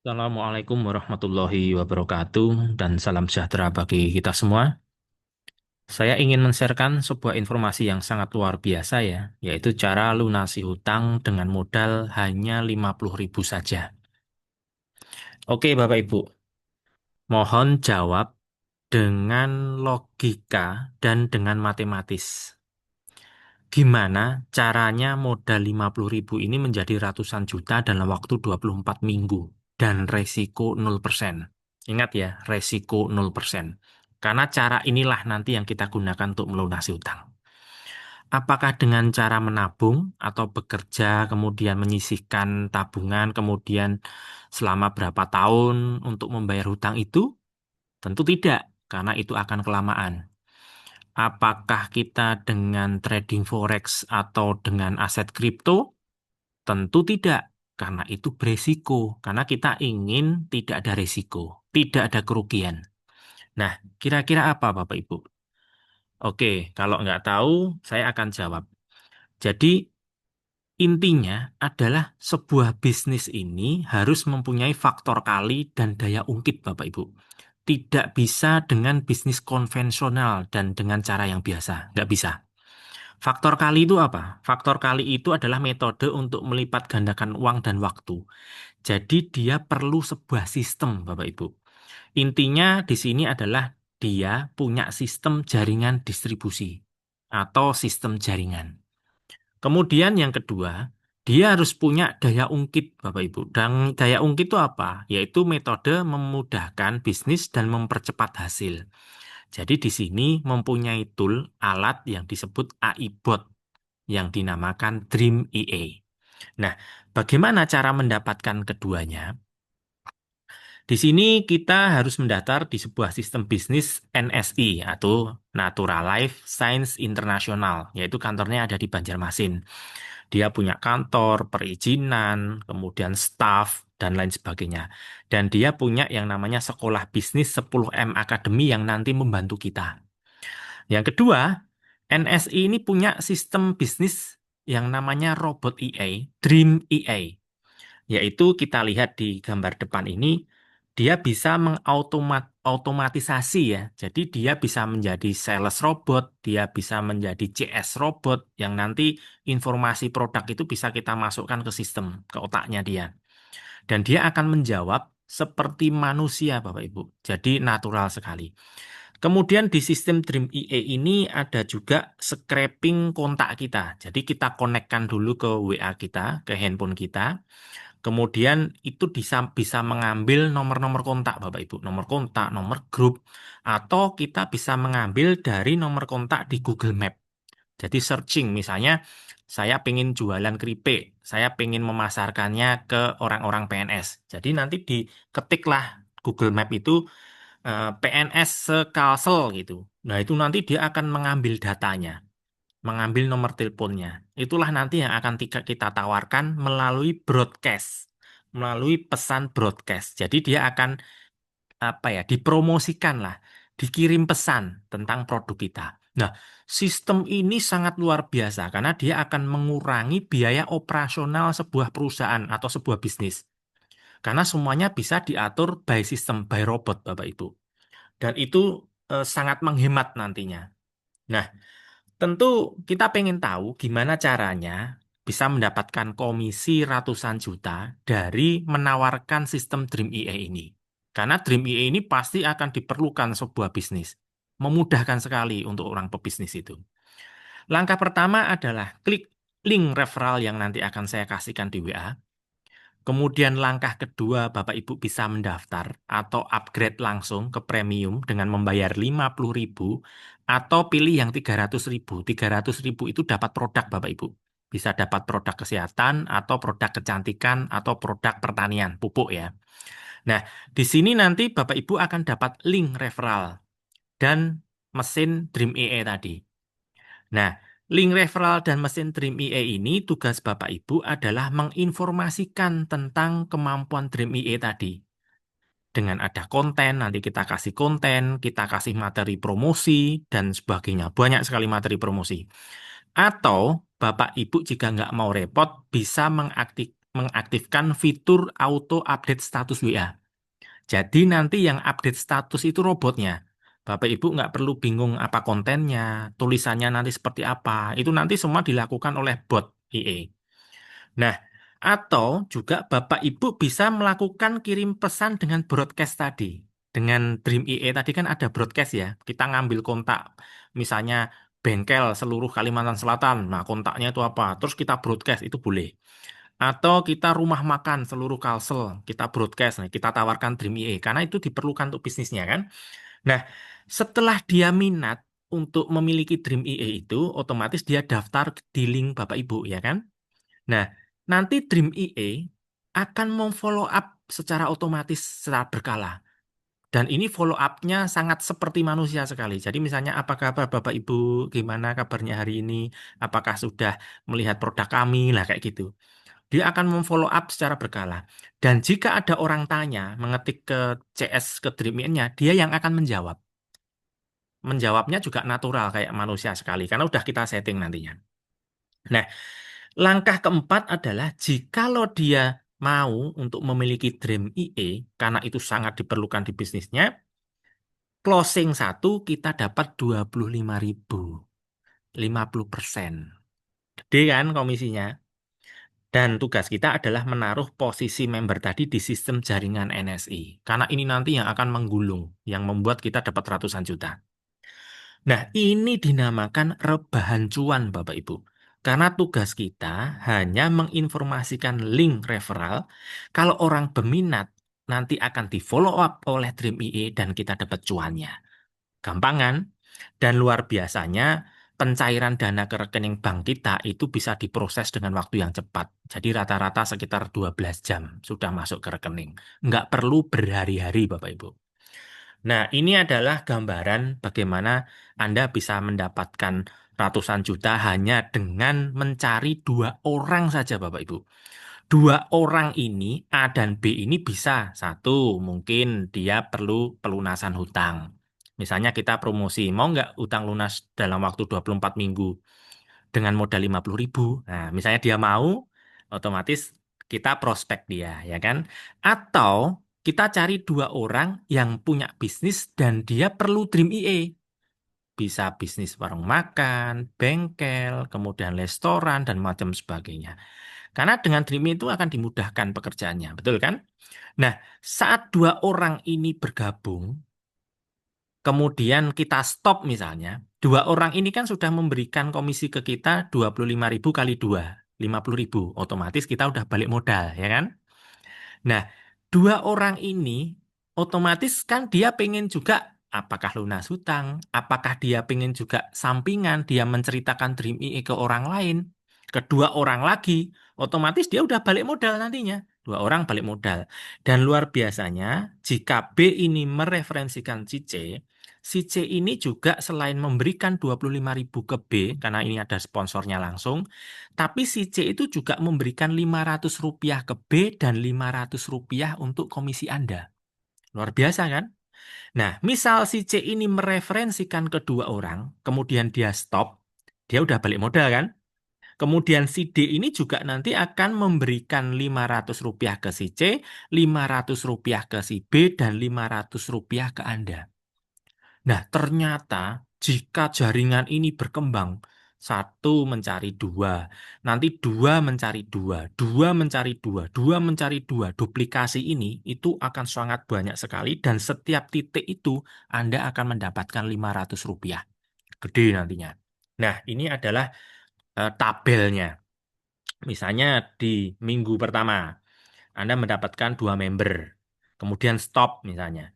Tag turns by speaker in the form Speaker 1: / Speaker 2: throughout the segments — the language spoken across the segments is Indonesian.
Speaker 1: Assalamualaikum warahmatullahi wabarakatuh dan salam sejahtera bagi kita semua. Saya ingin men-sharekan sebuah informasi yang sangat luar biasa ya, yaitu cara lunasi hutang dengan modal hanya 50.000 saja. Oke Bapak Ibu, mohon jawab dengan logika dan dengan matematis. Gimana caranya modal 50.000 ini menjadi ratusan juta dalam waktu 24 minggu dan resiko 0%. Ingat ya, resiko 0%. Karena cara inilah nanti yang kita gunakan untuk melunasi utang. Apakah dengan cara menabung atau bekerja, kemudian menyisihkan tabungan, kemudian selama berapa tahun untuk membayar hutang itu? Tentu tidak, karena itu akan kelamaan. Apakah kita dengan trading forex atau dengan aset kripto? Tentu tidak, karena itu beresiko. Karena kita ingin tidak ada resiko, tidak ada kerugian. Nah, kira-kira apa Bapak Ibu? Oke, kalau nggak tahu, saya akan jawab. Jadi, intinya adalah sebuah bisnis ini harus mempunyai faktor kali dan daya ungkit Bapak Ibu. Tidak bisa dengan bisnis konvensional dan dengan cara yang biasa. Nggak bisa. Faktor kali itu apa? Faktor kali itu adalah metode untuk melipat gandakan uang dan waktu. Jadi dia perlu sebuah sistem, Bapak Ibu. Intinya di sini adalah dia punya sistem jaringan distribusi atau sistem jaringan. Kemudian yang kedua, dia harus punya daya ungkit, Bapak Ibu. Dan daya ungkit itu apa? Yaitu metode memudahkan bisnis dan mempercepat hasil. Jadi di sini mempunyai tool alat yang disebut AI Bot yang dinamakan Dream EA. Nah, bagaimana cara mendapatkan keduanya? Di sini kita harus mendaftar di sebuah sistem bisnis NSI atau Natural Life Science International, yaitu kantornya ada di Banjarmasin. Dia punya kantor, perizinan, kemudian staff, dan lain sebagainya. Dan dia punya yang namanya sekolah bisnis 10M Academy yang nanti membantu kita. Yang kedua, NSI ini punya sistem bisnis yang namanya Robot EA, Dream EA, yaitu kita lihat di gambar depan ini, dia bisa mengautomatisasi ya. Jadi dia bisa menjadi sales robot, dia bisa menjadi CS robot yang nanti informasi produk itu bisa kita masukkan ke sistem, ke otaknya dia. Dan dia akan menjawab seperti manusia, Bapak Ibu. Jadi natural sekali. Kemudian di sistem Dream EA ini ada juga scraping kontak kita. Jadi kita konekkan dulu ke WA kita, ke handphone kita. Kemudian itu bisa mengambil nomor-nomor kontak, Bapak Ibu. Nomor kontak, nomor grup. Atau kita bisa mengambil dari nomor kontak di Google Map. Jadi searching, misalnya saya pengen jualan keripik, saya pengen memasarkannya ke orang-orang PNS. Jadi nanti diketiklah Google Map itu PNS sekalsel gitu. Nah itu nanti dia akan mengambil datanya, mengambil nomor teleponnya. Itulah nanti yang akan kita tawarkan melalui broadcast, melalui pesan broadcast. Jadi dia akan apa ya, dipromosikan lah, dikirim pesan tentang produk kita. Nah, sistem ini sangat luar biasa karena dia akan mengurangi biaya operasional sebuah perusahaan atau sebuah bisnis. Karena semuanya bisa diatur by system, by robot, Bapak Ibu. Dan itu sangat menghemat nantinya. Nah, tentu kita pengen tahu gimana caranya bisa mendapatkan komisi ratusan juta dari menawarkan sistem Dream EA ini. Karena Dream EA ini pasti akan diperlukan sebuah bisnis. Memudahkan sekali untuk orang pebisnis itu. Langkah pertama adalah klik link referral yang nanti akan saya kasihkan di WA. Kemudian langkah kedua, Bapak Ibu bisa mendaftar atau upgrade langsung ke premium dengan membayar 50.000 atau pilih yang 300.000. 300.000 itu dapat produk, Bapak Ibu. Bisa dapat produk kesehatan atau produk kecantikan atau produk pertanian, pupuk ya. Nah, di sini nanti Bapak Ibu akan dapat link referral dan mesin Dream EA tadi. Nah, link referral dan mesin Dream EA ini tugas Bapak Ibu adalah menginformasikan tentang kemampuan Dream EA tadi. Dengan ada konten, nanti kita kasih konten, kita kasih materi promosi, dan sebagainya. Banyak sekali materi promosi. Atau Bapak Ibu jika nggak mau repot, bisa mengaktifkan fitur auto update status WA. Jadi nanti yang update status itu robotnya. Bapak Ibu nggak perlu bingung apa kontennya, tulisannya nanti seperti apa. Itu nanti semua dilakukan oleh bot IE. Nah, atau juga Bapak Ibu bisa melakukan kirim pesan dengan broadcast tadi. Dengan Dream IE tadi kan ada broadcast ya. Kita ngambil kontak, misalnya bengkel seluruh Kalimantan Selatan. Nah, kontaknya itu apa? Terus kita broadcast, itu boleh. Atau kita rumah makan seluruh Kalsel, kita broadcast, nah, kita tawarkan Dream IE. Karena itu diperlukan untuk bisnisnya kan. Nah, setelah dia minat untuk memiliki Dream IE itu, otomatis dia daftar di link Bapak Ibu ya kan. Nah, nanti Dream IE akan memfollow up secara otomatis secara berkala. Dan ini follow up-nya sangat seperti manusia sekali. Jadi misalnya apa kabar Bapak Ibu, gimana kabarnya hari ini, apakah sudah melihat produk kami, lah kayak gitu. Dia akan memfollow up secara berkala. Dan jika ada orang tanya, mengetik ke CS ke Dream IE-nya, dia yang akan menjawab. Menjawabnya juga natural kayak manusia sekali, karena udah kita setting nantinya. Nah, langkah keempat adalah jikalau dia mau untuk memiliki Dream IE, karena itu sangat diperlukan di bisnisnya, closing satu kita dapat 25.000, 50%. Gede kan komisinya? Dan tugas kita adalah menaruh posisi member tadi di sistem jaringan NSI. Karena ini nanti yang akan menggulung, yang membuat kita dapat ratusan juta. Nah, ini dinamakan rebahan cuan, Bapak Ibu. Karena tugas kita hanya menginformasikan link referral. Kalau orang berminat, nanti akan di-follow up oleh Dream IE dan kita dapat cuannya. Gampang kan? Dan luar biasanya, pencairan dana ke rekening bank kita itu bisa diproses dengan waktu yang cepat. Jadi rata-rata sekitar 12 jam sudah masuk ke rekening. Nggak perlu berhari-hari, Bapak Ibu. Nah, ini adalah gambaran bagaimana Anda bisa mendapatkan ratusan juta hanya dengan mencari dua orang saja, Bapak Ibu. Dua orang ini, A dan B ini bisa. Satu, mungkin dia perlu pelunasan hutang. Misalnya kita promosi, mau nggak utang lunas dalam waktu 24 minggu dengan modal 50.000? Nah, misalnya dia mau, otomatis kita prospek dia, ya kan? Atau kita cari dua orang yang punya bisnis dan dia perlu Dream IE. Bisa bisnis warung makan, bengkel, kemudian restoran, dan macam sebagainya. Karena dengan Dream IE itu akan dimudahkan pekerjaannya, betul kan? Nah, saat dua orang ini bergabung, kemudian kita stop misalnya, dua orang ini kan sudah memberikan komisi ke kita 25.000 kali 2, 50.000. Otomatis kita udah balik modal, ya kan? Nah, dua orang ini otomatis kan dia pengen juga apakah lunas hutang, apakah dia pengen juga sampingan, dia menceritakan Dream IE ke orang lain, kedua orang lagi, otomatis dia udah balik modal nantinya. Dua orang balik modal. Dan luar biasanya, jika B ini mereferensikan si C, si C ini juga selain memberikan 25.000 ke B, karena ini ada sponsornya langsung, tapi si C itu juga memberikan Rp500 ke B dan Rp500 untuk komisi Anda. Luar biasa kan? Nah, misal si C ini mereferensikan kedua orang, kemudian dia stop, dia udah balik modal kan? Kemudian si D ini juga nanti akan memberikan Rp500 ke si C, Rp500 ke si B, dan Rp500 ke Anda. Nah, ternyata jika jaringan ini berkembang, satu mencari dua, nanti dua mencari dua, dua mencari dua, dua mencari dua, duplikasi ini itu akan sangat banyak sekali dan setiap titik itu Anda akan mendapatkan Rp500. Gede nantinya. Nah, ini adalah tabelnya. Misalnya di minggu pertama, Anda mendapatkan dua member, kemudian stop misalnya.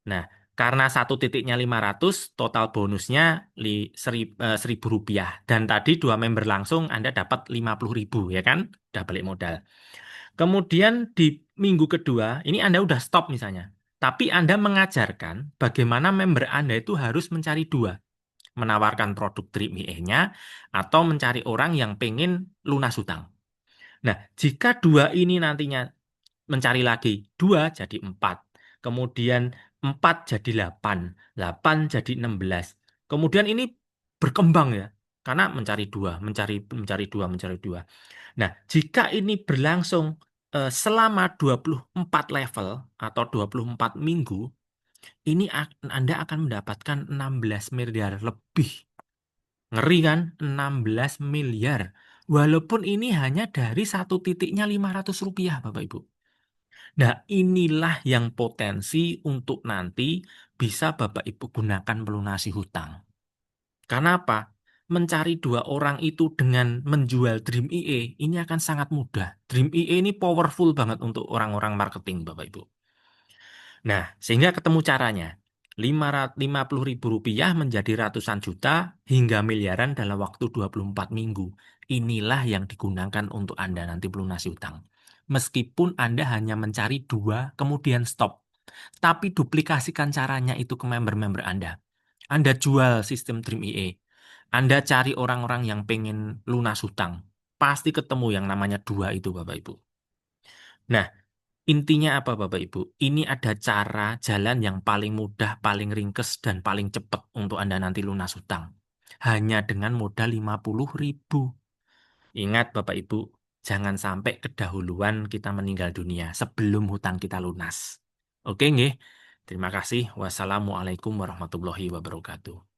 Speaker 1: Nah, karena satu titiknya 500, total bonusnya Rp1.000. Dan tadi dua member langsung Anda dapat 50.000, ya kan? Udah balik modal. Kemudian di minggu kedua, ini Anda udah stop misalnya. Tapi Anda mengajarkan bagaimana member Anda itu harus mencari dua. Menawarkan produk Dream IE-nya atau mencari orang yang pengen lunas hutang. Nah, jika dua ini nantinya mencari lagi, dua jadi empat. Kemudian 4 jadi 8, 8 jadi 16. Kemudian ini berkembang ya. Karena mencari dua. Nah, jika ini berlangsung selama 24 level atau 24 minggu, ini Anda akan mendapatkan 16 miliar lebih. Ngeri kan? 16 miliar. Walaupun ini hanya dari satu titiknya Rp500, Bapak Ibu. Nah, inilah yang potensi untuk nanti bisa Bapak Ibu gunakan melunasi hutang. Karena apa? Mencari dua orang itu dengan menjual Dream IE ini akan sangat mudah. Dream IE ini powerful banget untuk orang-orang marketing, Bapak Ibu. Nah, sehingga ketemu caranya. Rp50.000 menjadi ratusan juta hingga miliaran dalam waktu 24 minggu. Inilah yang digunakan untuk Anda nanti melunasi utang. Meskipun Anda hanya mencari dua, kemudian stop. Tapi duplikasikan caranya itu ke member-member Anda. Anda jual sistem Dream IE. Anda cari orang-orang yang pengen lunas hutang. Pasti ketemu yang namanya dua itu, Bapak Ibu. Nah, intinya apa Bapak Ibu? Ini ada cara jalan yang paling mudah, paling ringkes, dan paling cepat untuk Anda nanti lunas hutang. Hanya dengan modal 50.000. Ingat Bapak Ibu, jangan sampai kedahuluan kita meninggal dunia sebelum hutang kita lunas. Oke nggih? Terima kasih. Wassalamualaikum warahmatullahi wabarakatuh.